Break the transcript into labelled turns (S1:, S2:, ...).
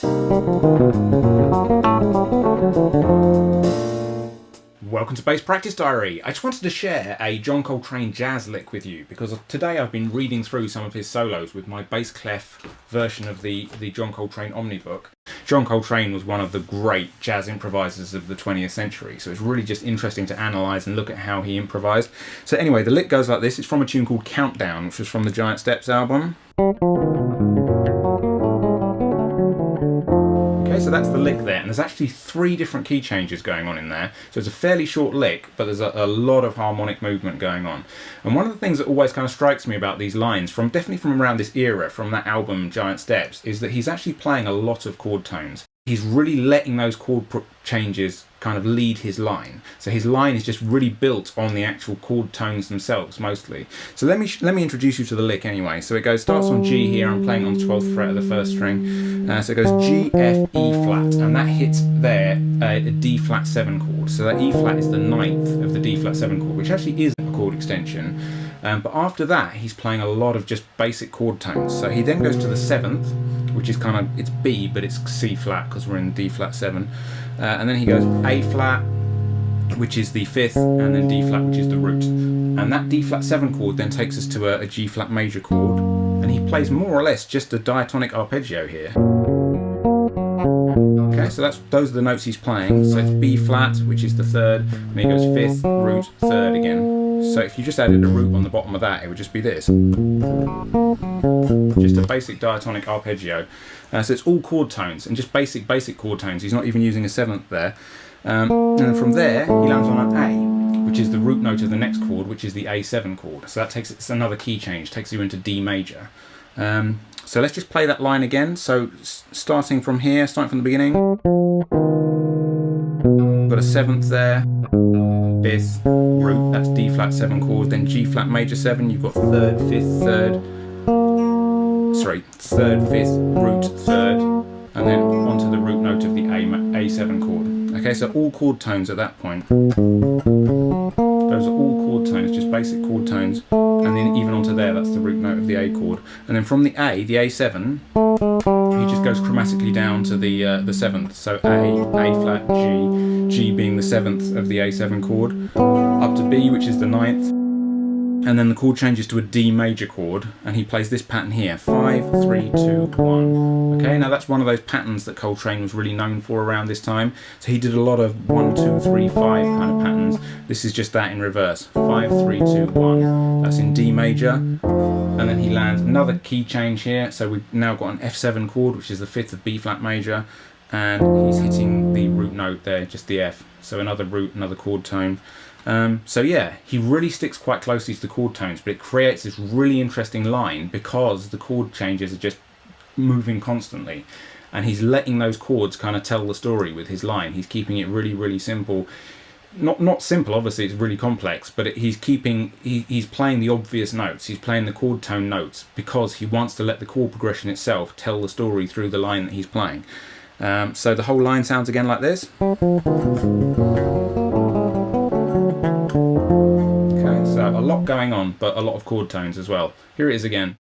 S1: Welcome to Bass Practice Diary. I just wanted to share a John Coltrane jazz lick with you because today I've been reading through some of his solos with my bass clef version of the John Coltrane Omnibook. John Coltrane was one of the great jazz improvisers of the 20th century, so it's really just interesting to analyse and look at how he improvised. So anyway, the lick goes like this. It's from a tune called Countdown, which was from the Giant Steps album. Okay, so that's the lick there, and there's actually 3 different key changes going on in there. So it's a fairly short lick, but there's a lot of harmonic movement going on. And one of the things that always kind of strikes me about these lines, definitely from around this era, from that album Giant Steps, is that he's actually playing a lot of chord tones. He's really letting those chord changes kind of lead his line. So his line is just really built on the actual chord tones themselves, mostly. So let me introduce you to the lick anyway. So it starts on G here. I'm playing on the 12th fret of the 1st string. So it goes G, F, E flat, and that hits there a D flat 7 chord. So that E flat is the 9th of the D flat 7 chord, which actually is a chord extension. But after that, he's playing a lot of just basic chord tones. So he then goes to the 7th, which is kind of, it's B, but it's C flat because we're in D flat 7. And then he goes A flat, which is the 5th, and then D flat, which is the root. And that D flat 7 chord then takes us to a G flat major chord. And he plays more or less just a diatonic arpeggio here. Okay, so those are the notes he's playing. So it's B flat, which is the 3rd, and he goes 5th, root, 3rd again. So if you just added a root on the bottom of that, it would just be this. Just a basic diatonic arpeggio. So it's all chord tones, and just basic chord tones. He's not even using a 7th there. And then from there, he lands on an A, which is the root note of the next chord, which is the A7 chord. So it's another key change, takes you into D major. So let's just play that line again. So starting from here, starting from the beginning. Got a 7th there. 5th, root, that's D flat 7 chord, then G flat major 7, you've got 3rd, 5th, 3rd, 5th, root, 3rd, and then onto the root note of the A7 chord. Okay, so all chord tones at that point. Those are all chord tones, just basic chord tones, and then even onto there, that's the root note of the A chord. And then from the A7, he just goes chromatically down to the 7th. So A flat, G being the 7th of the A7 chord, up to B, which is the 9th, and then the chord changes to a D major chord, and he plays this pattern here, 5, 3, 2, 1. Okay, now that's one of those patterns that Coltrane was really known for around this time. So he did a lot of 1, 2, 3, 5 kind of patterns. This is just that in reverse, 5, 3, 2, 1. That's in D major. And then he lands another key change here. So we've now got an F7 chord, which is the 5th of B flat major, and he's hitting the root note there, just the F. So another root, another chord tone. So yeah, he really sticks quite closely to the chord tones, but it creates this really interesting line because the chord changes are just moving constantly. And he's letting those chords kind of tell the story with his line. He's keeping it really, really simple. Not simple, obviously, it's really complex, but he's playing the obvious notes. He's playing the chord tone notes because he wants to let the chord progression itself tell the story through the line that he's playing. So the whole line sounds again like this. Okay, so a lot going on, but a lot of chord tones as well. Here it is again.